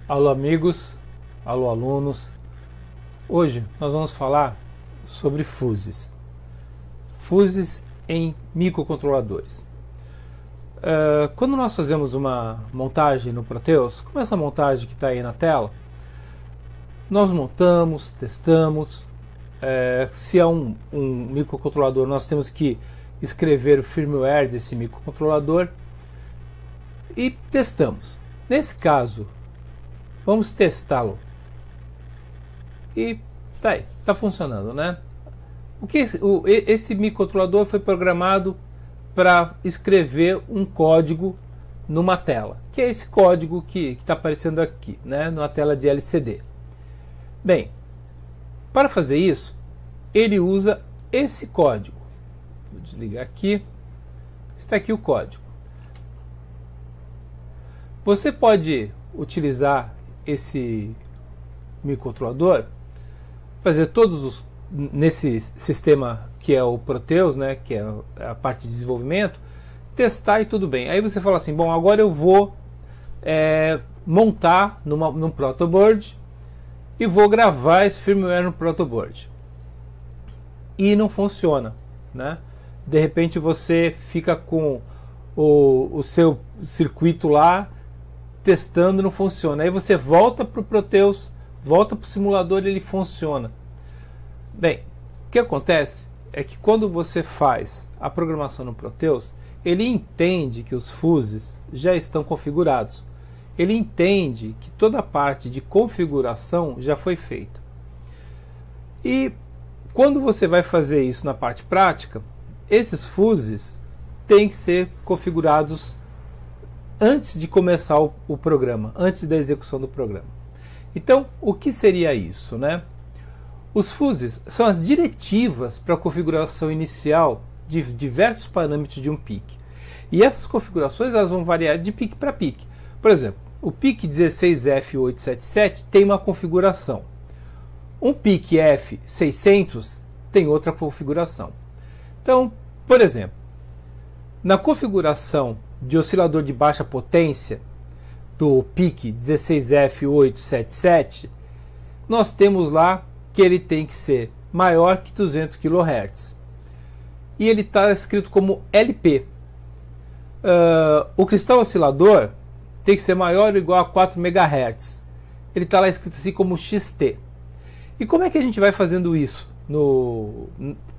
Alô amigos, alô alunos. Hoje nós vamos falar sobre fuses. Fuses em microcontroladores. Quando nós fazemos uma montagem no Proteus, como essa montagem que está aí na tela, nós montamos, testamos. Se é um microcontrolador, nós temos que escrever o firmware desse microcontrolador e testamos. Nesse caso, vamos testá-lo. E tá aí, tá funcionando, né? Esse microcontrolador foi programado para escrever um código numa tela, que é esse código que está aparecendo aqui, né, numa tela de LCD. Bem, para fazer isso, ele usa esse código. Vou desligar aqui. Está aqui o código. Você pode utilizar esse microcontrolador, fazer nesse sistema que é o Proteus, né, que é a parte de desenvolvimento, testar e tudo bem. Aí você fala assim, bom, agora eu vou montar num protoboard e vou gravar esse firmware no protoboard. E não funciona, né? De repente você fica com o seu circuito lá testando, não funciona. Aí você volta para o Proteus, volta para o simulador e ele funciona. Bem, o que acontece é que quando você faz a programação no Proteus, ele entende que os fuses já estão configurados. Ele entende que toda a parte de configuração já foi feita. E quando você vai fazer isso na parte prática, esses fuses têm que ser configurados antes de começar o programa, antes da execução do programa. Então, o que seria isso, né? Os fuses são as diretivas para a configuração inicial de diversos parâmetros de um PIC. E essas configurações elas vão variar de PIC para PIC. Por exemplo, o PIC 16F877 tem uma configuração. Um PIC F600 tem outra configuração. Então, por exemplo, na configuração de oscilador de baixa potência do PIC 16F877, nós temos lá que ele tem que ser maior que 200 kHz. E ele está escrito como LP. O cristal oscilador tem que ser maior ou igual a 4 MHz. Ele está lá escrito assim como XT. E como é que a gente vai fazendo isso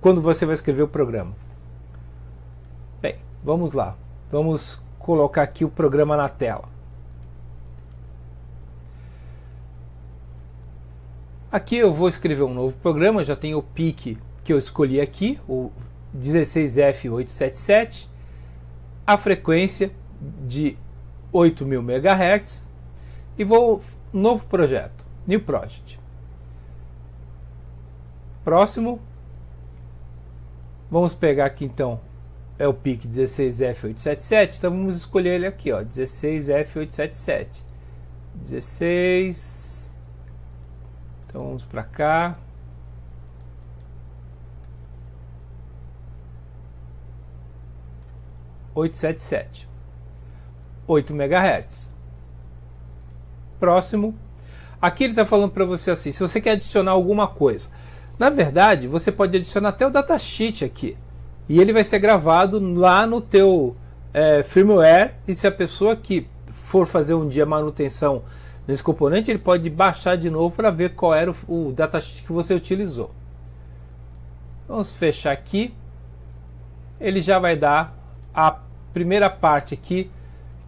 quando você vai escrever o programa? Bem, vamos lá. Vamos colocar aqui o programa na tela. Aqui eu vou escrever um novo programa, já tem o PIC que eu escolhi aqui, o 16F877, a frequência de 8.000 MHz e vou novo projeto, New Project. Próximo, vamos pegar aqui então, é o PIC 16F877, então vamos escolher ele aqui, ó, 16F877. 16... Então vamos para cá. .877. 8 MHz. Próximo. Aqui ele está falando para você assim, se você quer adicionar alguma coisa. Na verdade, você pode adicionar até o datasheet aqui. E ele vai ser gravado lá no teu firmware. E se a pessoa que for fazer um dia manutenção nesse componente, ele pode baixar de novo para ver qual era o datasheet que você utilizou. Vamos fechar aqui. Ele já vai dar a primeira parte aqui,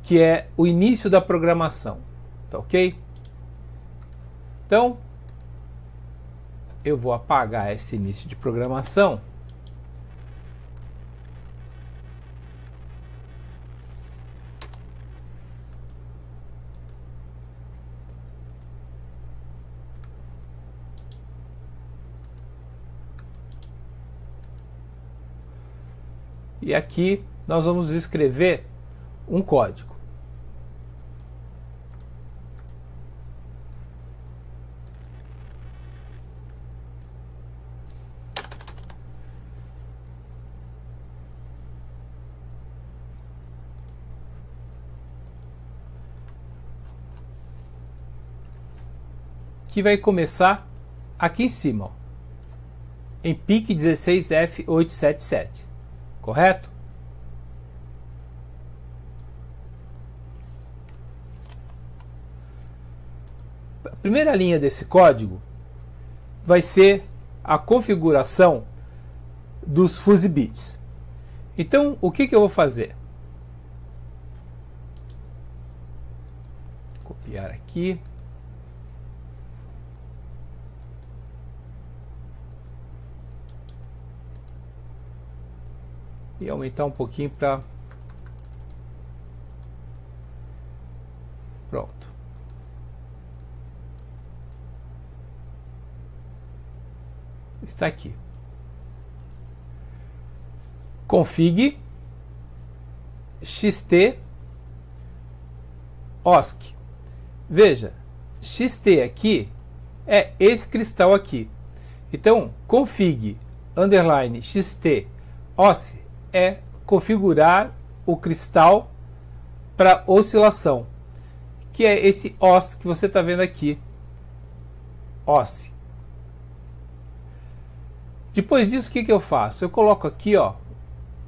que é o início da programação. Tá ok? Então, eu vou apagar esse início de programação. E aqui nós vamos escrever um código. que vai começar aqui em cima, ó, em PIC 16F877, correto? A primeira linha desse código vai ser a configuração dos fuzzy bits. Então, o que eu vou fazer? Copiar aqui. E aumentar um pouquinho para... Pronto. Está aqui. Config xt OSC. Veja, xt aqui é esse cristal aqui. Então, config underline xt OSC é configurar o cristal para oscilação, que é esse OSC que você está vendo aqui. OSC. Depois disso, o que eu faço? Eu coloco aqui, ó,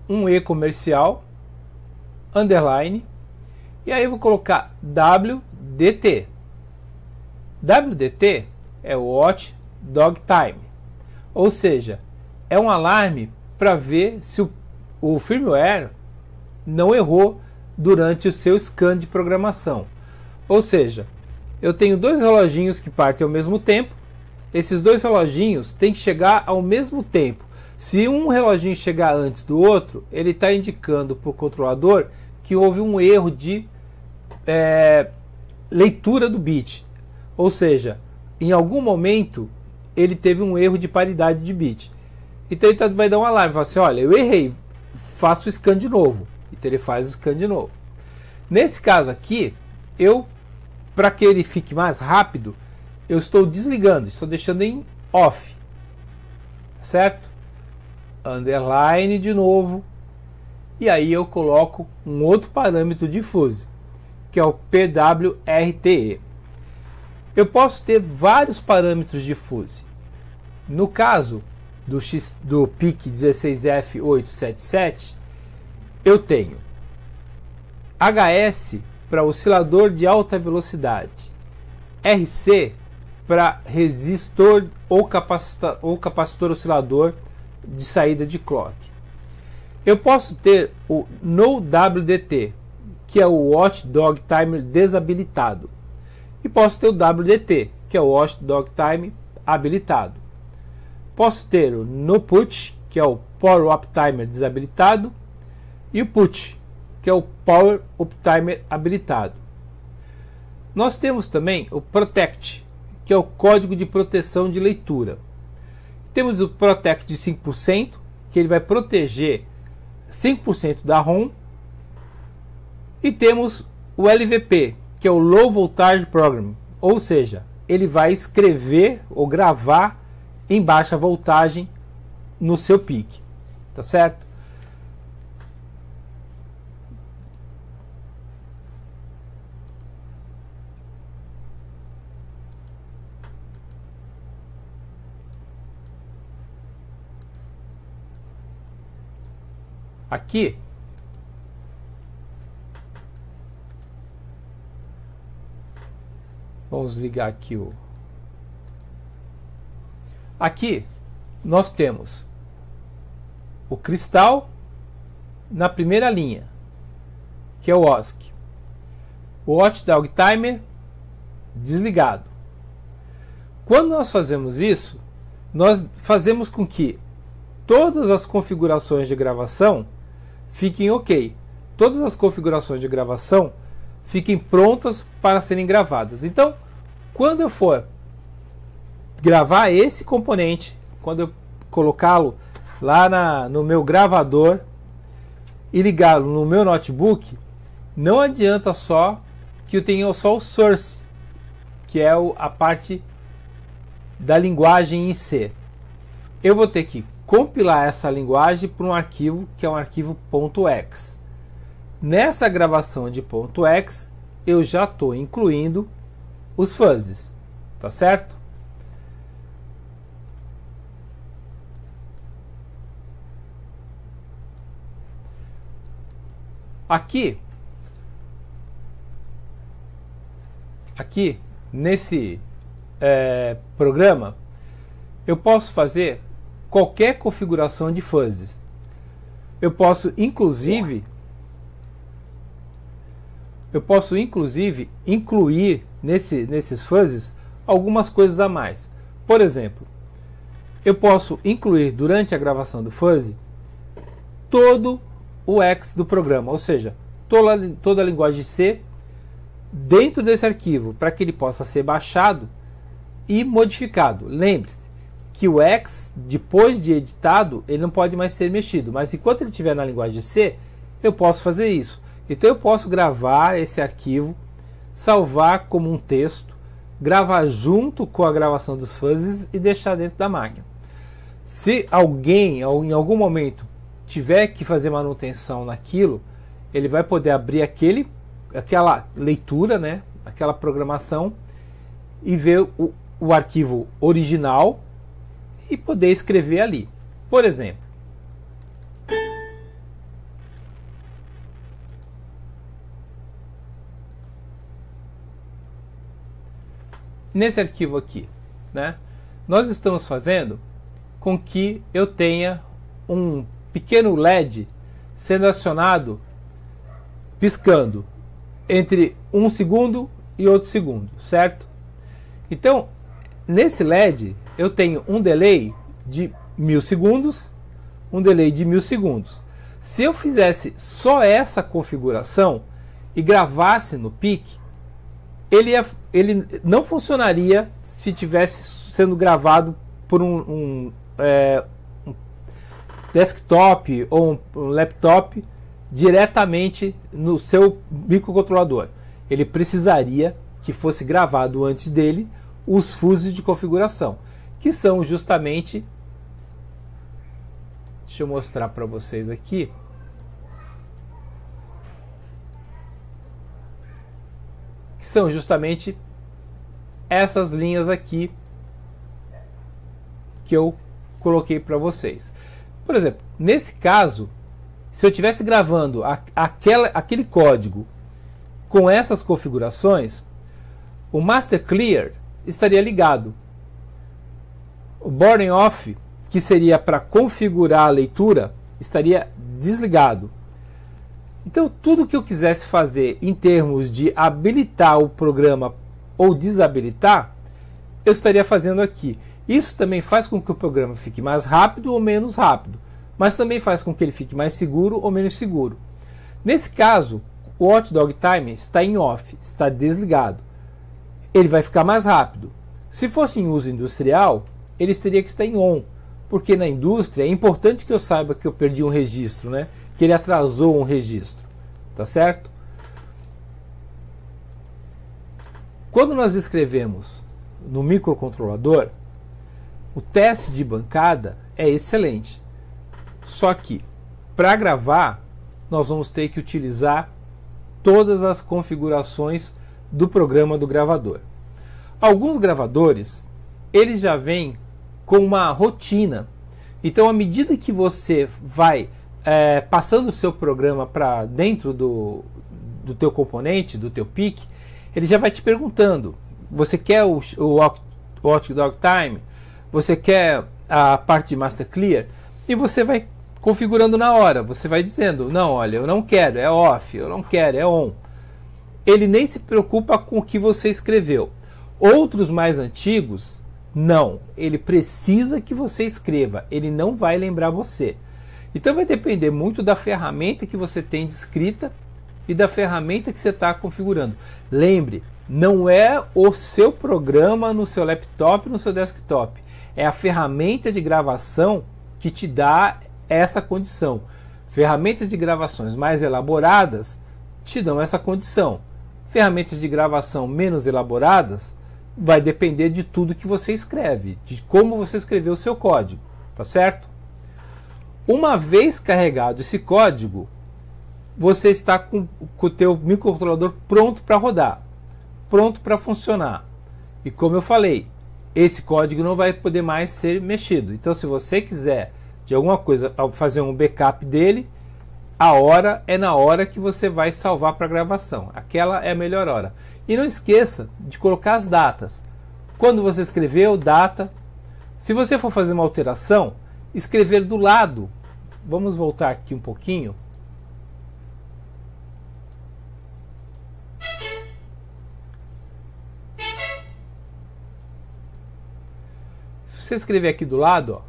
um E comercial, underline, e aí eu vou colocar WDT. WDT é o Watch Dog Time, ou seja, é um alarme para ver se o firmware não errou durante o seu scan de programação. Ou seja, eu tenho dois reloginhos que partem ao mesmo tempo. Esses dois reloginhos têm que chegar ao mesmo tempo. Se um reloginho chegar antes do outro, ele está indicando para o controlador que houve um erro de leitura do bit. Ou seja, em algum momento ele teve um erro de paridade de bit. Então ele vai dar um alarme, vai assim, olha, eu errei, faço o scan de novo. Então ele faz o scan de novo. Nesse caso aqui, para que ele fique mais rápido, eu estou desligando, estou deixando em off, certo? Underline de novo, e aí eu coloco um outro parâmetro de fuzzy, que é o PWRTE. Eu posso ter vários parâmetros de fuzzy. No caso do PIC 16F877, eu tenho HS para oscilador de alta velocidade, RC para resistor ou capacitor oscilador de saída de clock. Eu posso ter o NoWDT, que é o Watchdog Timer desabilitado, e posso ter o WDT, que é o Watchdog Time habilitado. Posso ter o NoPut, que é o Power Up Timer desabilitado, e o Put, que é o Power Up Timer habilitado. Nós temos também o Protect, que é o código de proteção de leitura. Temos o Protect de 5%, que ele vai proteger 5% da ROM. E temos o LVP, que é o Low Voltage Program, ou seja, ele vai escrever ou gravar em baixa voltagem no seu PIC, tá certo? Aqui vamos ligar aqui aqui nós temos o cristal na primeira linha, que é o OSC. O Watchdog Timer desligado. Quando nós fazemos isso, nós fazemos com que todas as configurações de gravação fiquem ok. Todas as configurações de gravação fiquem prontas para serem gravadas. Então, quando eu for gravar esse componente, quando eu colocá-lo lá no meu gravador e ligá-lo no meu notebook, não adianta só que eu tenha só o source, que é a parte da linguagem em C. Eu vou ter que compilar essa linguagem para um arquivo que é um arquivo .x. Nessa gravação de .x, eu já estou incluindo os fuzzies, tá certo? Aqui nesse programa, eu posso fazer qualquer configuração de fuzzes. Eu posso inclusive incluir nesses fuzzes algumas coisas a mais. Por exemplo, eu posso incluir durante a gravação do fuzzy todo o X do programa, ou seja, toda a linguagem C dentro desse arquivo, para que ele possa ser baixado e modificado. Lembre-se que o X, depois de editado, ele não pode mais ser mexido, mas enquanto ele estiver na linguagem C, eu posso fazer isso. Então eu posso gravar esse arquivo, salvar como um texto, gravar junto com a gravação dos fuzzes e deixar dentro da máquina. Se alguém, em algum momento, tiver que fazer manutenção naquilo, ele vai poder abrir aquela leitura, né, aquela programação, e ver o arquivo original e poder escrever ali. Por exemplo, nesse arquivo aqui, né, nós estamos fazendo com que eu tenha um pequeno LED sendo acionado, piscando entre 1 segundo e outro segundo, certo? Então, nesse LED eu tenho um delay de 1000 segundos, um delay de 1000 segundos. Se eu fizesse só essa configuração e gravasse no PIC, ele não funcionaria se tivesse sendo gravado por um desktop ou um laptop diretamente no seu microcontrolador. Ele precisaria que fosse gravado antes dele os fuzzes de configuração, que são justamente, deixa eu mostrar para vocês aqui, que são justamente essas linhas aqui que eu coloquei para vocês. Por exemplo, nesse caso, se eu estivesse gravando aquele código com essas configurações, o Master Clear estaria ligado. O Boarding Off, que seria para configurar a leitura, estaria desligado. Então, tudo que eu quisesse fazer em termos de habilitar o programa ou desabilitar, eu estaria fazendo aqui. Isso também faz com que o programa fique mais rápido ou menos rápido, mas também faz com que ele fique mais seguro ou menos seguro. Nesse caso, o Watchdog Time está em off, está desligado. Ele vai ficar mais rápido. Se fosse em uso industrial, ele teria que estar em on, porque na indústria é importante que eu saiba que eu perdi um registro, né? Que ele atrasou um registro, tá certo? Quando nós escrevemos no microcontrolador, o teste de bancada é excelente. Só que, para gravar, nós vamos ter que utilizar todas as configurações do programa do gravador. Alguns gravadores, eles já vêm com uma rotina. Então, à medida que você vai passando o seu programa para dentro do teu componente, do teu PIC, ele já vai te perguntando: você quer o Watchdog Time? Você quer a parte de Master Clear? E você vai configurando na hora. Você vai dizendo: não, olha, eu não quero, é off, eu não quero, é on. Ele nem se preocupa com o que você escreveu. Outros mais antigos, não. Ele precisa que você escreva. Ele não vai lembrar você. Então vai depender muito da ferramenta que você tem de escrita e da ferramenta que você está configurando. Lembre, não é o seu programa no seu laptop, no seu desktop. É a ferramenta de gravação que te dá essa condição. Ferramentas de gravações mais elaboradas te dão essa condição. Ferramentas de gravação menos elaboradas vai depender de tudo que você escreve, de como você escreveu o seu código, tá certo? Uma vez carregado esse código, você está com o teu microcontrolador pronto para rodar, pronto para funcionar. E como eu falei, esse código não vai poder mais ser mexido. Então, se você quiser de alguma coisa fazer um backup dele, a hora é na hora que você vai salvar para gravação. Aquela é a melhor hora. E não esqueça de colocar as datas. Quando você escreveu, data. Se você for fazer uma alteração, escrever do lado. Vamos voltar aqui um pouquinho. Se você escrever aqui do lado, ó,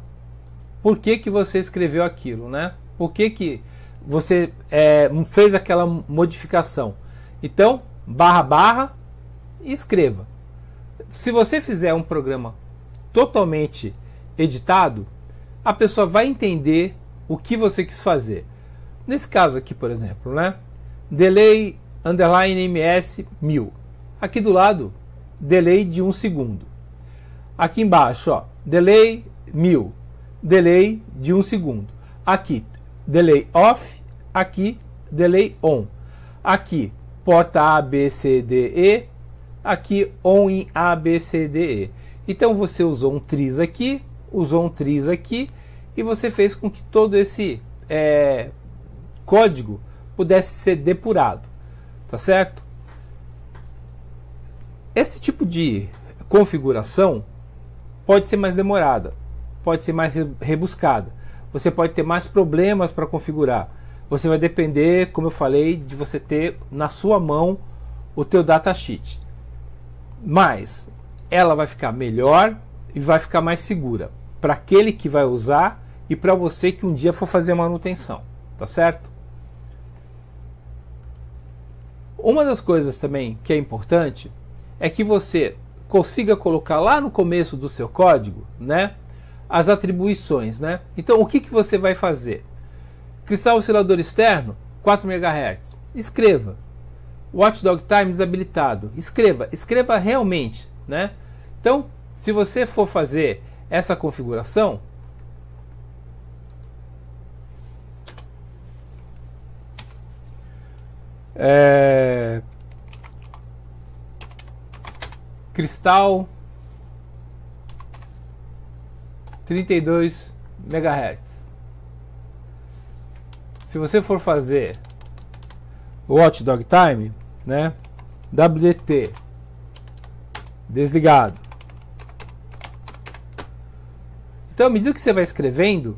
por que que você escreveu aquilo, né? Por que que você fez aquela modificação? Então, barra, barra e escreva. Se você fizer um programa totalmente editado, a pessoa vai entender o que você quis fazer. Nesse caso aqui, por exemplo, né? Delay underline ms 1000. Aqui do lado, delay de 1 segundo. Aqui embaixo, ó, delay 1000. Delay de 1 segundo. Aqui, delay off. Aqui, delay on. Aqui, porta A, B, C, D, E. Aqui, on em A, B, C, D, E. Então você usou um tris aqui, usou um tris aqui, e você fez com que todo esse código pudesse ser depurado. Tá certo? Esse tipo de configuração pode ser mais demorada, pode ser mais rebuscada. Você pode ter mais problemas para configurar. Você vai depender, como eu falei, de você ter na sua mão o teu datasheet. Mas ela vai ficar melhor e vai ficar mais segura para aquele que vai usar e para você que um dia for fazer a manutenção. Tá certo? Uma das coisas também que é importante é que você consiga colocar lá no começo do seu código, né, as atribuições, né? Então, o que que você vai fazer? Cristal oscilador externo, 4 MHz. Escreva. Watchdog time desabilitado. Escreva realmente, né? Então, se você for fazer essa configuração, cristal 32 MHz. Se você for fazer o Watchdog Time, né, WDT desligado. Então, à medida que você vai escrevendo,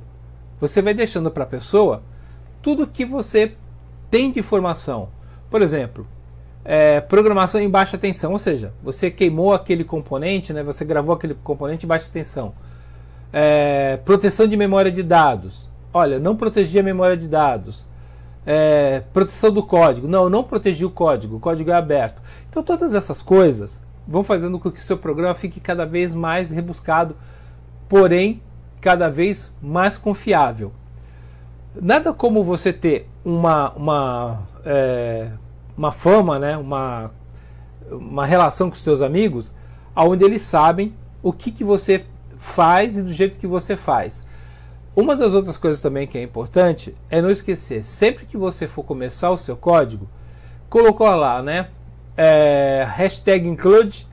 você vai deixando para a pessoa tudo que você tem de informação. Por exemplo, programação em baixa tensão, ou seja, você queimou aquele componente, né, você gravou aquele componente em baixa tensão. Proteção de memória de dados. Olha, não protegi a memória de dados. Proteção do código. Não protegi o código é aberto. Então todas essas coisas vão fazendo com que o seu programa fique cada vez mais rebuscado, porém cada vez mais confiável. Nada como você ter uma fama, né, uma relação com os seus amigos, onde eles sabem o que você faz e do jeito que você faz. Uma das outras coisas também que é importante é não esquecer, sempre que você for começar o seu código, colocou lá, né, hashtag include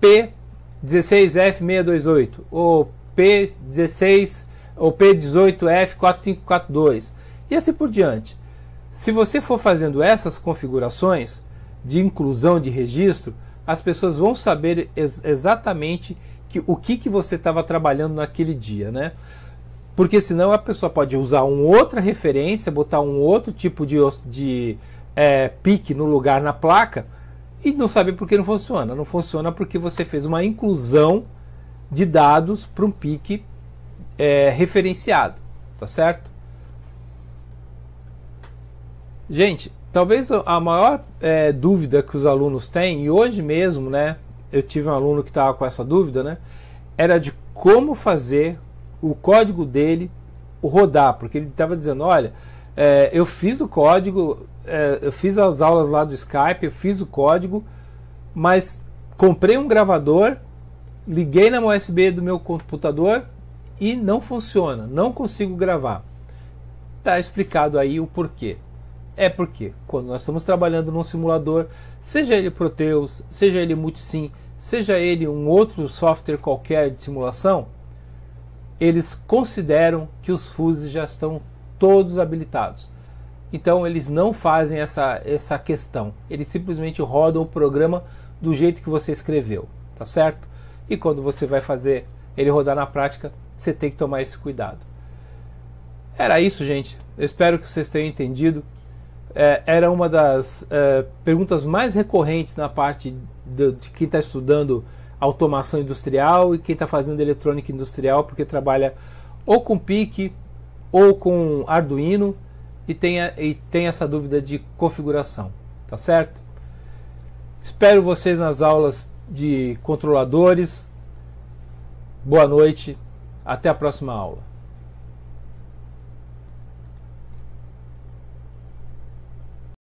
P16F628 ou P16 ou P18F4542 e assim por diante. Se você for fazendo essas configurações de inclusão de registro, as pessoas vão saber exatamente o que você estava trabalhando naquele dia, né? Porque senão a pessoa pode usar uma outra referência, botar um outro tipo de PIC no lugar na placa e não sabe por que não funciona. Não funciona porque você fez uma inclusão de dados para um PIC referenciado, tá certo? Gente, talvez a maior dúvida que os alunos têm, e hoje mesmo, né, eu tive um aluno que estava com essa dúvida, né, era de como fazer o código dele rodar, porque ele estava dizendo, olha, eu fiz o código, eu fiz as aulas lá do Skype, eu fiz o código, mas comprei um gravador, liguei na USB do meu computador e não funciona, não consigo gravar. Está explicado aí o porquê. É porque quando nós estamos trabalhando num simulador, seja ele Proteus, seja ele Multisim, seja ele um outro software qualquer de simulação, eles consideram que os fuses já estão todos habilitados. Então eles não fazem essa questão, eles simplesmente rodam o programa do jeito que você escreveu, tá certo? E quando você vai fazer ele rodar na prática, você tem que tomar esse cuidado. Era isso, gente. Eu espero que vocês tenham entendido. Era uma das perguntas mais recorrentes na parte de quem está estudando automação industrial e quem está fazendo eletrônica industrial, porque trabalha ou com PIC ou com Arduino e tem essa dúvida de configuração, tá certo? Espero vocês nas aulas de controladores. Boa noite, até a próxima aula.